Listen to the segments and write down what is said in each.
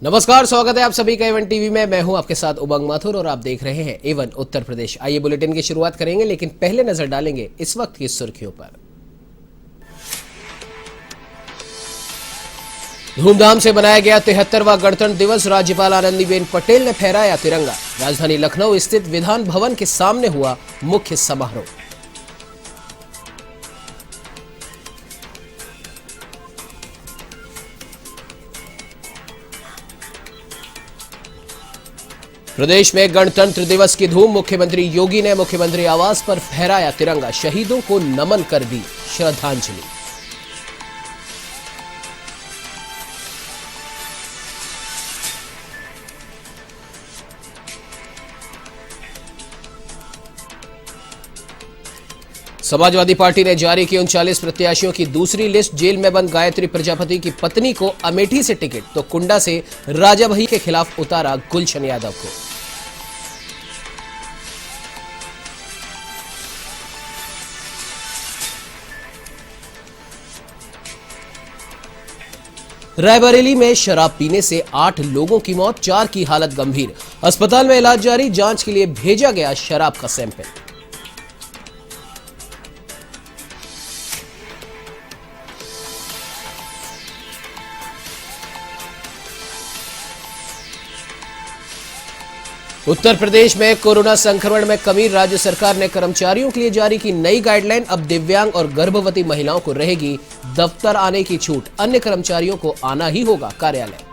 नमस्कार, स्वागत है आप सभी का एवन टीवी में। मैं हूं आपके साथ उमंग माथुर और आप देख रहे हैं एवन उत्तर प्रदेश। आइए बुलेटिन की शुरुआत करेंगे, लेकिन पहले नजर डालेंगे इस वक्त की सुर्खियों पर। धूमधाम से मनाया गया 73वां गणतंत्र दिवस। राज्यपाल आनंदीबेन पटेल ने फहराया तिरंगा। राजधानी लखनऊ स्थित विधान भवन के सामने हुआ मुख्य समारोह। प्रदेश में गणतंत्र दिवस की धूम। मुख्यमंत्री योगी ने मुख्यमंत्री आवास पर फहराया तिरंगा। शहीदों को नमन कर दी श्रद्धांजलि। समाजवादी पार्टी ने जारी की 39 प्रत्याशियों की दूसरी लिस्ट। जेल में बंद गायत्री प्रजापति की पत्नी को अमेठी से टिकट, तो कुंडा से राजा भाई के खिलाफ उतारा गुलशन यादव को। रायबरेली में शराब पीने से 8 लोगों की मौत, 4 की हालत गंभीर। अस्पताल में इलाज जारी। जांच के लिए भेजा गया शराब का सैंपल। उत्तर प्रदेश में कोरोना संक्रमण में कमी। राज्य सरकार ने कर्मचारियों के लिए जारी की नई गाइडलाइन। अब दिव्यांग और गर्भवती महिलाओं को रहेगी दफ्तर आने की छूट। अन्य कर्मचारियों को आना ही होगा कार्यालय।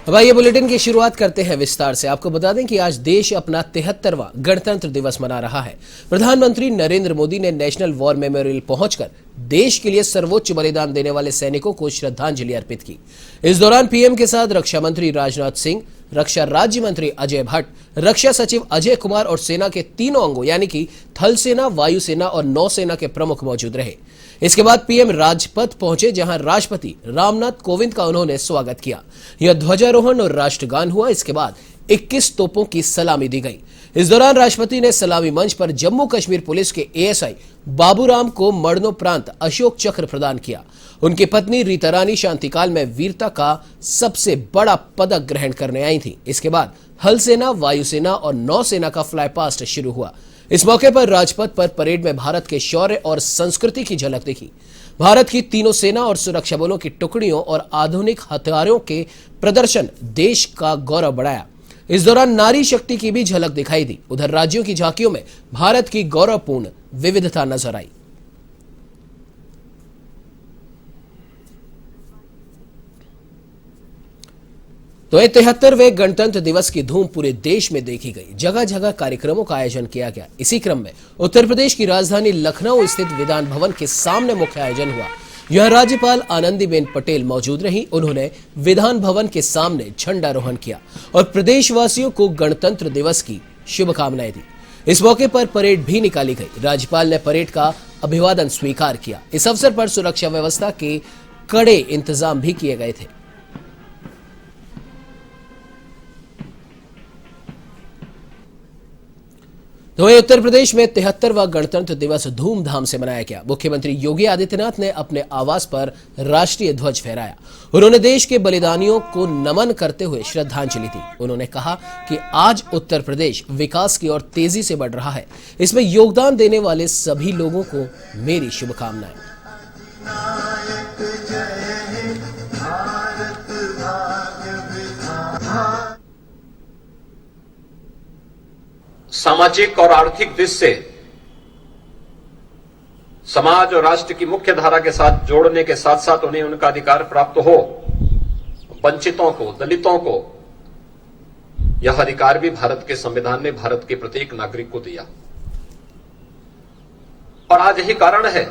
अब आइए बुलेटिन की शुरुआत करते हैं विस्तार से। आपको बता दें कि आज देश अपना 73वां गणतंत्र दिवस मना रहा है। प्रधानमंत्री नरेंद्र मोदी ने नेशनल वॉर मेमोरियल पहुंचकर देश के लिए सर्वोच्च बलिदान देने वाले सैनिकों को श्रद्धांजलि अर्पित की। इस दौरान पीएम के साथ रक्षा मंत्री राजनाथ सिंह, रक्षा राज्य मंत्री अजय भट्ट, रक्षा सचिव अजय कुमार और सेना के तीनों अंगों यानी कि थल सेना, वायुसेना और नौसेना के प्रमुख मौजूद रहे। इसके बाद पीएम राजपथ पहुंचे, जहां राष्ट्रपति रामनाथ कोविंद का उन्होंने स्वागत किया। यह ध्वजारोहण और राष्ट्रगान हुआ। इसके बाद 21 तोपों की सलामी दी गई। इस दौरान राष्ट्रपति ने सलामी मंच पर जम्मू कश्मीर पुलिस के एएसआई बाबूराम को मरणोपरांत अशोक चक्र प्रदान किया। उनकी पत्नी रीता रानी शांतिकाल में वीरता का सबसे बड़ा पदक ग्रहण करने आई थी। इसके बाद हल सेना, वायुसेना और नौसेना का फ्लाई पास्ट शुरू हुआ। इस मौके पर राजपथ पर परेड में भारत के शौर्य और संस्कृति की झलक दिखी। भारत की तीनों सेना और सुरक्षा बलों की टुकड़ियों और आधुनिक हथियारों के प्रदर्शन देश का गौरव बढ़ाया। इस दौरान नारी शक्ति की भी झलक दिखाई दी। उधर राज्यों की झांकियों में भारत की गौरवपूर्ण विविधता नजर आई। तो 73वें गणतंत्र दिवस की धूम पूरे देश में देखी गई। जगह जगह कार्यक्रमों का आयोजन किया गया। इसी क्रम में उत्तर प्रदेश की राजधानी लखनऊ स्थित विधान भवन के सामने मुख्य आयोजन हुआ। यह राज्यपाल आनंदीबेन पटेल मौजूद रही। उन्होंने विधान भवन के सामने झंडारोहण किया और प्रदेशवासियों को गणतंत्र दिवस की शुभकामनाएं दी। इस मौके पर परेड भी निकाली गई। राज्यपाल ने परेड का अभिवादन स्वीकार किया। इस अवसर पर सुरक्षा व्यवस्था के कड़े इंतजाम भी किए गए थे। तो उत्तर प्रदेश में 73वां गणतंत्र दिवस धूमधाम से मनाया गया। मुख्यमंत्री योगी आदित्यनाथ ने अपने आवास पर राष्ट्रीय ध्वज फहराया। उन्होंने देश के बलिदानियों को नमन करते हुए श्रद्धांजलि दी। उन्होंने कहा कि आज उत्तर प्रदेश विकास की ओर तेजी से बढ़ रहा है। इसमें योगदान देने वाले सभी लोगों को मेरी शुभकामनाएं। सामाजिक और आर्थिक दृष्टि से समाज और राष्ट्र की मुख्य धारा के साथ जोड़ने के साथ साथ उन्हें उनका अधिकार प्राप्त हो। वंचितों को, दलितों को यह अधिकार भी भारत के संविधान ने भारत के प्रत्येक नागरिक को दिया। और आज यही कारण है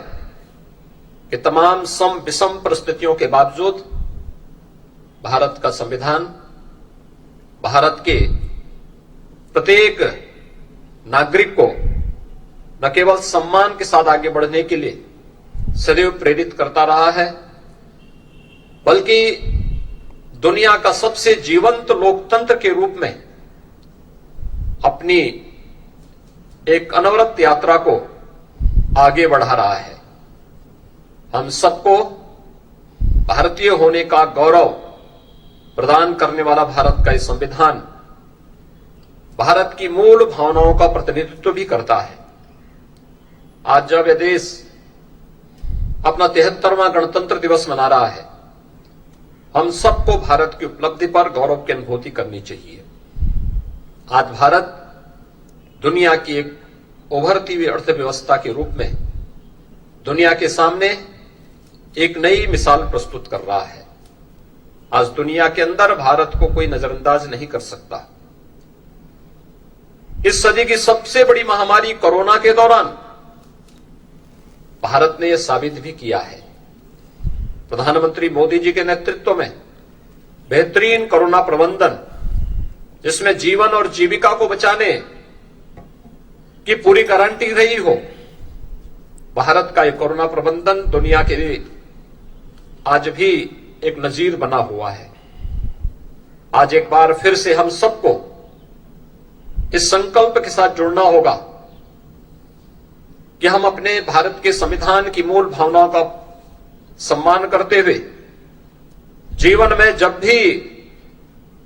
कि तमाम सम विषम परिस्थितियों के बावजूद भारत का संविधान भारत के प्रत्येक नागरिक को न केवल सम्मान के साथ आगे बढ़ने के लिए सदैव प्रेरित करता रहा है, बल्कि दुनिया का सबसे जीवंत लोकतंत्र के रूप में अपनी एक अनवरत यात्रा को आगे बढ़ा रहा है। हम सबको भारतीय होने का गौरव प्रदान करने वाला भारत का ये संविधान भारत की मूल भावनाओं का प्रतिनिधित्व भी करता है। आज जब यह देश अपना 73वां गणतंत्र दिवस मना रहा है, हम सबको भारत की उपलब्धि पर गौरव की अनुभूति करनी चाहिए। आज भारत दुनिया की एक उभरती हुई अर्थव्यवस्था के रूप में दुनिया के सामने एक नई मिसाल प्रस्तुत कर रहा है। आज दुनिया के अंदर भारत को कोई नजरअंदाज नहीं कर सकता। इस सदी की सबसे बड़ी महामारी कोरोना के दौरान भारत ने यह साबित भी किया है। प्रधानमंत्री मोदी जी के नेतृत्व में बेहतरीन कोरोना प्रबंधन, जिसमें जीवन और जीविका को बचाने की पूरी गारंटी रही हो, भारत का यह कोरोना प्रबंधन दुनिया के लिए आज भी एक नजीर बना हुआ है। आज एक बार फिर से हम सबको इस संकल्प के साथ जुड़ना होगा कि हम अपने भारत के संविधान की मूल भावनाओं का सम्मान करते हुए जीवन में जब भी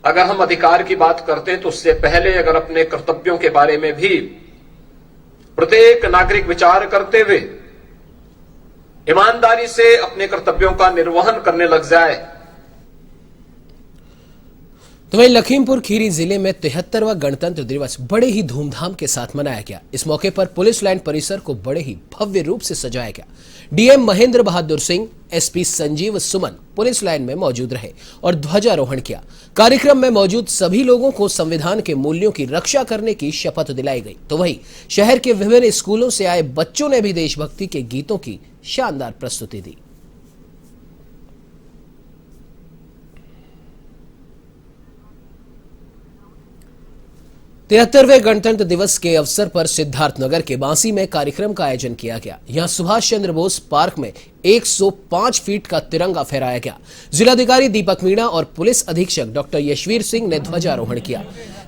अगर हम अधिकार की बात करते हैं तो उससे पहले अगर अपने कर्तव्यों के बारे में भी प्रत्येक नागरिक विचार करते हुए ईमानदारी से अपने कर्तव्यों का निर्वहन करने लग जाए। तो वहीं लखीमपुर खीरी जिले में 73वां गणतंत्र दिवस बड़े ही धूमधाम के साथ मनाया गया। इस मौके पर पुलिस लाइन परिसर को बड़े ही भव्य रूप से सजाया गया। डीएम महेंद्र बहादुर सिंह, एसपी संजीव सुमन पुलिस लाइन में मौजूद रहे और ध्वजारोहण किया। कार्यक्रम में मौजूद सभी लोगों को संविधान के मूल्यों की रक्षा करने की शपथ दिलाई गई। तो वहीं शहर के विभिन्न स्कूलों से आए बच्चों ने भी देशभक्ति के गीतों की शानदार प्रस्तुति दी। तिहत्तरवें गणतंत्र दिवस के अवसर पर सिद्धार्थनगर के बांसी में कार्यक्रम का आयोजन किया गया। यहां सुभाष चंद्र बोस पार्क में 105 फीट का तिरंगा फहराया गया। जिलाधिकारी दीपक मीणा और पुलिस अधीक्षक डॉक्टर यशवीर सिंह ने ध्वजारोहण किया।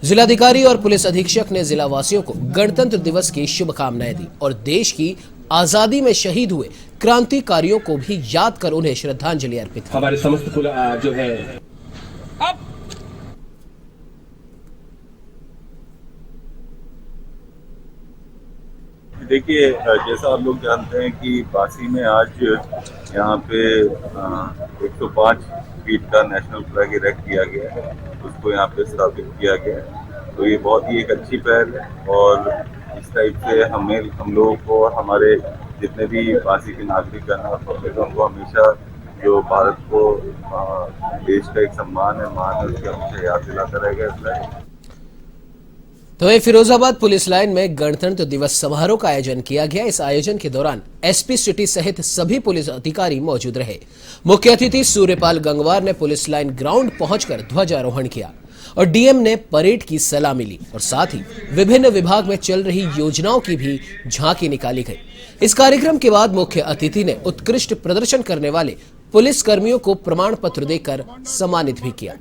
जिलाधिकारी और पुलिस अधीक्षक ने जिलावासियों को गणतंत्र दिवस की शुभकामनाएं दी और देश की आजादी में शहीद हुए क्रांतिकारियों को भी याद कर उन्हें श्रद्धांजलि अर्पित की। हमारे समस्त जो है देखिए, जैसा आप लोग जानते हैं कि बांसी में आज यहाँ पे 105 फीट का नेशनल फ्लैग इरेक्ट किया गया है, उसको यहाँ पे स्थापित किया गया है। तो ये बहुत ही एक अच्छी पहल है और इस टाइप से हम लोगों को और हमारे जितने भी बांसी के नागरिक और पब्लिक उनको हमेशा जो भारत को देश का एक सम्मान है, मान है, उसकी हमेशा याद दिलाता रहेगा। तो वहीं फिरोजाबाद पुलिस लाइन में गणतंत्र दिवस समारोह का आयोजन किया गया। इस आयोजन के दौरान एसपी सिटी सहित सभी पुलिस अधिकारी मौजूद रहे। मुख्य अतिथि सूर्यपाल गंगवार ने पुलिस लाइन ग्राउंड पहुंचकर ध्वजारोहण किया और डीएम ने परेड की सलामी ली और साथ ही विभिन्न विभाग में चल रही योजनाओं की भी झांकी निकाली गई। इस कार्यक्रम के बाद मुख्य अतिथि ने उत्कृष्ट प्रदर्शन करने वाले पुलिस कर्मियों को प्रमाण पत्र देकर सम्मानित भी किया।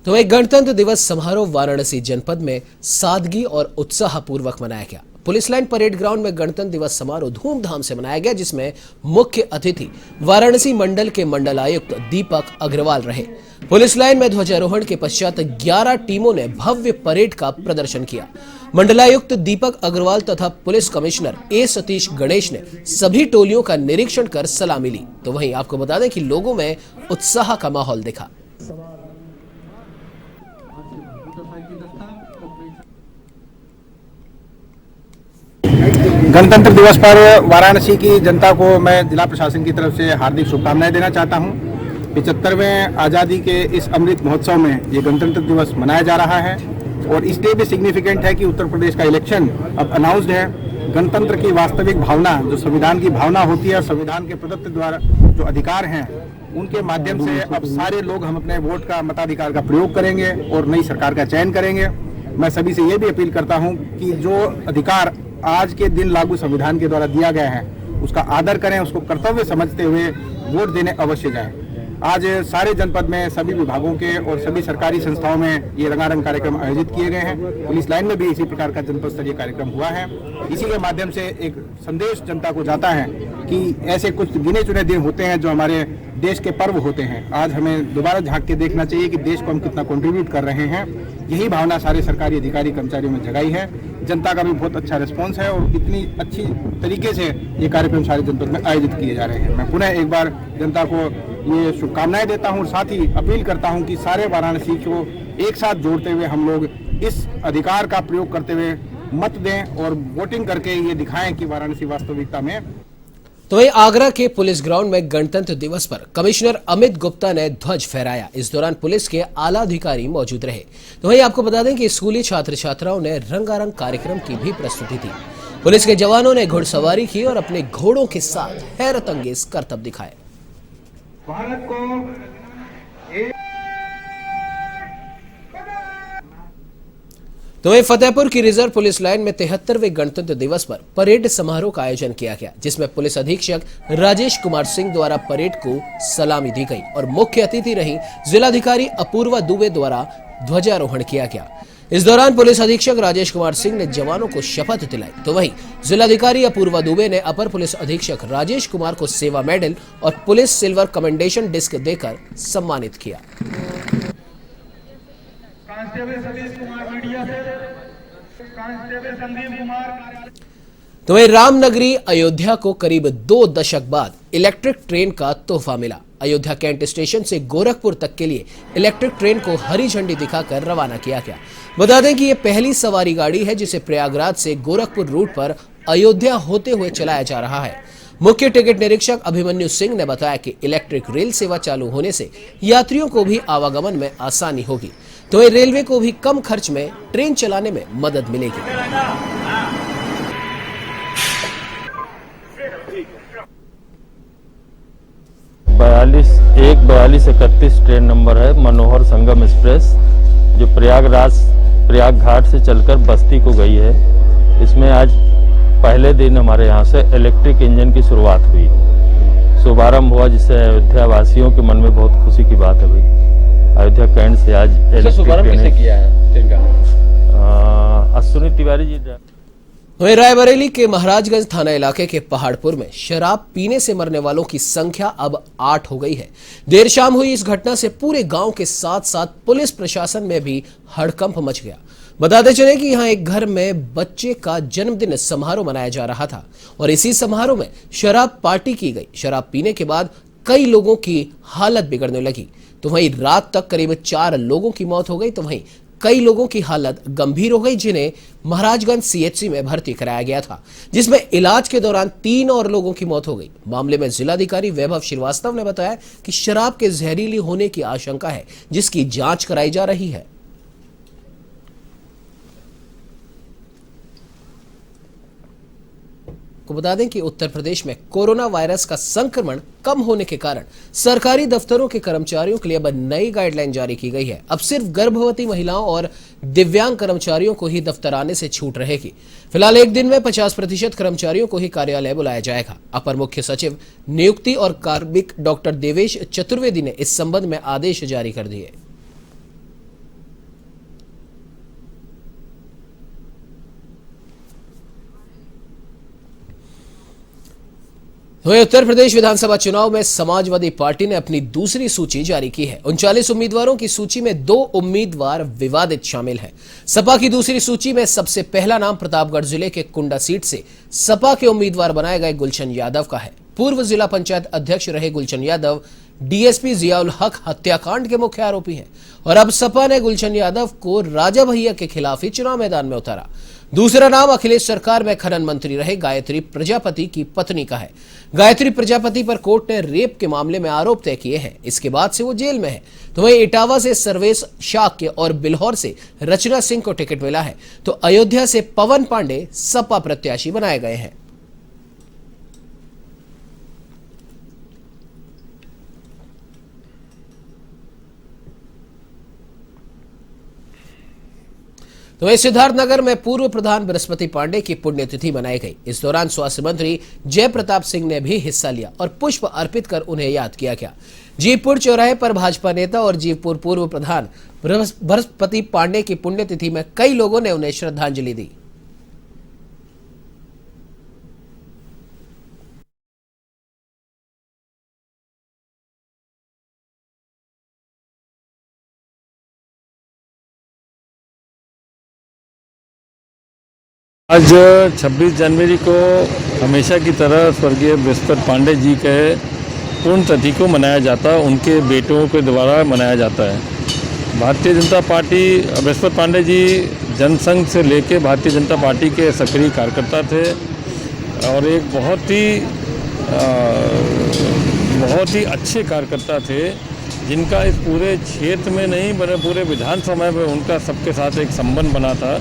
तो एक गणतंत्र दिवस समारोह वाराणसी जनपद में सादगी और उत्साहपूर्वक मनाया गया। पुलिस लाइन परेड ग्राउंड में गणतंत्र दिवस समारोह धूमधाम से मनाया गया, जिसमें मुख्य अतिथि वाराणसी मंडल के मंडल आयुक्त दीपक अग्रवाल रहे। पुलिस लाइन में ध्वजारोहण के पश्चात 11 टीमों ने भव्य परेड का प्रदर्शन किया। मंडलायुक्त दीपक अग्रवाल तथा पुलिस कमिश्नर ए सतीश गणेश ने सभी टोलियों का निरीक्षण कर सलामी ली। तो वहीं आपको बता दें कि लोगों में उत्साह का माहौल दिखा। गणतंत्र दिवस पर वाराणसी की जनता को मैं जिला प्रशासन की तरफ से हार्दिक शुभकामनाएं देना चाहता हूं। 75वें आज़ादी के इस अमृत महोत्सव में ये गणतंत्र दिवस मनाया जा रहा है और इसलिए भी सिग्निफिकेंट है कि उत्तर प्रदेश का इलेक्शन अब अनाउंस्ड है। गणतंत्र की वास्तविक भावना, जो संविधान की भावना होती है, संविधान के प्रदत्त द्वारा जो अधिकार हैं, उनके माध्यम से अब सारे लोग हम अपने वोट का, मताधिकार का प्रयोग करेंगे और नई सरकार का चयन करेंगे। मैं सभी से ये भी अपील करता हूं कि जो अधिकार आज के दिन लागू संविधान के द्वारा दिया गया है उसका आदर करें, उसको कर्तव्य समझते हुए वोट देने अवश्य जाएं। आज सारे जनपद में सभी विभागों के और सभी सरकारी संस्थाओं में ये रंगारंग कार्यक्रम आयोजित किए गए हैं। पुलिस लाइन में भी इसी प्रकार का जनपद स्तरीय कार्यक्रम हुआ है। इसी के माध्यम से एक संदेश जनता को जाता है कि ऐसे कुछ गिने चुने दिन होते हैं जो हमारे देश के पर्व होते हैं। आज हमें दोबारा झांक के देखना चाहिए कि देश को हम कितना कंट्रीब्यूट कर रहे हैं। यही भावना सारे सरकारी अधिकारी कर्मचारियों में जगाई है। जनता का भी बहुत अच्छा रिस्पॉन्स है और इतनी अच्छी तरीके से ये कार्यक्रम सारे जनपद में आयोजित किए जा रहे हैं। मैं पुनः एक बार जनता को ये शुभकामनाएं देता हूं और साथ ही अपील करता हूं कि सारे वाराणसी को एक साथ जोड़ते हुए हम लोग इस अधिकार का प्रयोग करते हुए मत दें और वोटिंग करके ये दिखाएं कि वाराणसी वास्तविकता में। तो वहीं आगरा के पुलिस ग्राउंड में गणतंत्र दिवस पर कमिश्नर अमित गुप्ता ने ध्वज फहराया। इस दौरान पुलिस के आला अधिकारी मौजूद रहे। तो वहीं आपको बता दें कि स्कूली छात्र छात्राओं ने रंगारंग कार्यक्रम की भी प्रस्तुति दी। पुलिस के जवानों ने घुड़सवारी की और अपने घोड़ों के साथ हैरत अंगेज करतब दिखाए। भारत को तो वहीं फतेहपुर की रिजर्व पुलिस लाइन में 73वें गणतंत्र दिवस पर परेड समारोह का आयोजन किया गया, जिसमें पुलिस अधीक्षक राजेश कुमार सिंह द्वारा परेड को सलामी दी गई और मुख्य अतिथि रही जिलाधिकारी अपूर्वा दुबे द्वारा ध्वजारोहण किया गया। इस दौरान पुलिस अधीक्षक राजेश कुमार सिंह ने जवानों को शपथ दिलाई। तो वहीं जिलाधिकारी अपूर्वा दुबे ने अपर पुलिस अधीक्षक राजेश कुमार को सेवा मेडल और पुलिस सिल्वर कमेंडेशन डिस्क देकर सम्मानित किया। कांस्टेबल सतीश कुमार मीडिया से, कांस्टेबल संदीप कुमार। तो वहीं रामनगरी अयोध्या को करीब 2 दशक बाद इलेक्ट्रिक ट्रेन का तोहफा मिला। अयोध्या कैंट स्टेशन से गोरखपुर तक के लिए इलेक्ट्रिक ट्रेन को हरी झंडी दिखाकर रवाना किया गया। बता दें कि यह पहली सवारी गाड़ी है जिसे प्रयागराज से गोरखपुर रूट पर अयोध्या होते हुए चलाया जा रहा है। मुख्य टिकट निरीक्षक अभिमन्यु सिंह ने बताया कि इलेक्ट्रिक रेल सेवा चालू होने से यात्रियों को भी आवागमन में आसानी होगी। तो रेलवे को भी कम खर्च में ट्रेन चलाने में मदद मिलेगी। 4231 ट्रेन नंबर है मनोहर संगम एक्सप्रेस, जो प्रयाग घाट से चलकर बस्ती को गई है। इसमें आज पहले दिन हमारे यहाँ से इलेक्ट्रिक इंजन की शुरुआत हुई, शुभारंभ हुआ, जिससे अयोध्या वासियों के मन में बहुत खुशी की बात है। भाई अयोध्या कैंट से आज शुभारंभ किसने किया है ट्रेन का? अश्विनी तिवारी जी। वहीं रायबरेली के महाराजगंज थाना इलाके के पहाड़पुर में शराब पीने से मरने वालों की संख्या अब 8 हो गई है। देर शाम हुई इस घटना से पूरे गांव के साथ साथ पुलिस प्रशासन में भी हड़कंप मच गया। बताते चले कि यहां एक घर में बच्चे का जन्मदिन समारोह मनाया जा रहा था और इसी समारोह में शराब पार्टी की गई। शराब पीने के बाद कई लोगों की हालत बिगड़ने लगी। तो वहीं रात तक करीब 4 लोगों की मौत हो गई। तो वहीं कई लोगों की हालत गंभीर हो गई, जिन्हें महाराजगंज सीएचसी में भर्ती कराया गया था, जिसमें इलाज के दौरान 3 और लोगों की मौत हो गई। मामले में जिलाधिकारी वैभव श्रीवास्तव ने बताया कि शराब के जहरीली होने की आशंका है, जिसकी जांच कराई जा रही है। को बता दें कि उत्तर प्रदेश में कोरोना वायरस का संक्रमण कम होने के कारण सरकारी दफ्तरों के कर्मचारियों के लिए अब नई गाइडलाइन जारी की गई है। अब सिर्फ गर्भवती महिलाओं और दिव्यांग कर्मचारियों को ही दफ्तर आने से छूट रहेगी। फिलहाल एक दिन में 50% कर्मचारियों को ही कार्यालय बुलाया जाएगा। अपर मुख्य सचिव नियुक्ति और कार्मिक डॉक्टर देवेश चतुर्वेदी ने इस संबंध में आदेश जारी कर दिए। वहीं उत्तर प्रदेश विधानसभा चुनाव में समाजवादी पार्टी ने अपनी दूसरी सूची जारी की है। 39 उम्मीदवारों की सूची में 2 उम्मीदवार विवादित शामिल हैं। सपा की दूसरी सूची में सबसे पहला नाम प्रतापगढ़ जिले के कुंडा सीट से सपा के उम्मीदवार बनाए गए गुलशन यादव का है। पूर्व जिला पंचायत अध्यक्ष रहे गुलशन यादव डीएसपी जियाउल हक हत्याकांड के मुख्य आरोपी हैं और अब सपा ने गुलशन यादव को राजा भैया के खिलाफ ही चुनाव मैदान में उतारा। दूसरा नाम अखिलेश सरकार में खनन मंत्री रहे गायत्री प्रजापति की पत्नी का है। गायत्री प्रजापति पर कोर्ट ने रेप के मामले में आरोप तय किए हैं। इसके बाद से वो जेल में है। तो वहीं इटावा से सर्वेश शाक्य और बिल्हौर से रचना सिंह को टिकट मिला है। तो अयोध्या से पवन पांडे सपा प्रत्याशी बनाए गए हैं। तो वहीं सिद्धार्थनगर में पूर्व प्रधान बृहस्पति पांडे की पुण्यतिथि मनाई गई। इस दौरान स्वास्थ्य मंत्री जय प्रताप सिंह ने भी हिस्सा लिया और पुष्प अर्पित कर उन्हें याद किया गया। जीवपुर चौराहे पर भाजपा नेता और जीवपुर पूर्व प्रधान बृहस्पति पांडे की पुण्यतिथि में कई लोगों ने उन्हें श्रद्धांजलि दी। आज 26 जनवरी को हमेशा की तरह स्वर्गीय बृहस्पति पांडे जी के पुण्यतिथि को मनाया जाता है, उनके बेटों के द्वारा मनाया जाता है। भारतीय जनता पार्टी, बृहस्पति पांडे जी जनसंघ से लेकर भारतीय जनता पार्टी के सक्रिय कार्यकर्ता थे और एक बहुत ही अच्छे कार्यकर्ता थे, जिनका इस पूरे क्षेत्र में नहीं बने पूरे विधानसभा में उनका सबके साथ एक संबंध बना था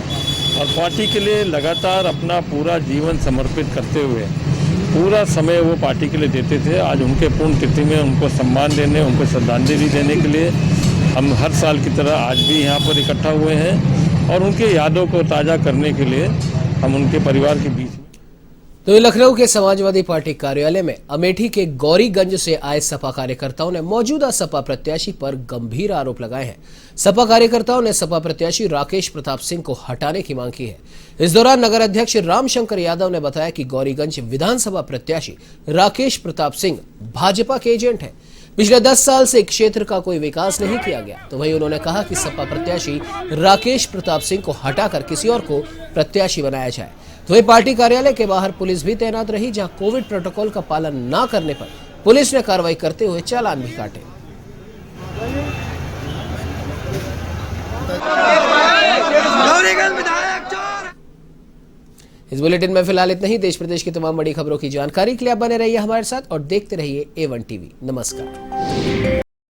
और पार्टी के लिए लगातार अपना पूरा जीवन समर्पित करते हुए पूरा समय वो पार्टी के लिए देते थे। आज उनके पुण्यतिथि में उनको सम्मान देने, उनको श्रद्धांजलि देने के लिए हम हर साल की तरह आज भी यहाँ पर इकट्ठा हुए हैं और उनके यादों को ताज़ा करने के लिए हम उनके परिवार के बीच। तो लखनऊ के समाजवादी पार्टी कार्यालय में अमेठी के गौरीगंज से आए सपा कार्यकर्ताओं ने मौजूदा सपा प्रत्याशी पर गंभीर आरोप लगाए हैं। सपा कार्यकर्ताओं ने सपा प्रत्याशी राकेश प्रताप सिंह को हटाने की मांग की है। इस दौरान नगर अध्यक्ष रामशंकर यादव ने बताया कि गौरीगंज विधानसभा प्रत्याशी राकेश प्रताप सिंह भाजपा के एजेंट हैं। पिछले 10 साल से क्षेत्र का कोई विकास नहीं किया गया। तो वहीं उन्होंने कहा कि सपा प्रत्याशी राकेश प्रताप सिंह को हटाकर किसी और को प्रत्याशी बनाया जाए। तो वहीं पार्टी कार्यालय के बाहर पुलिस भी तैनात रही, जहां कोविड प्रोटोकॉल का पालन न करने पर पुलिस ने कार्रवाई करते हुए चालान भी काटे। इस बुलेटिन में फिलहाल इतना ही। देश प्रदेश की तमाम बड़ी खबरों की जानकारी के लिए आप बने रहिए हमारे साथ और देखते रहिए A1 टीवी। नमस्कार।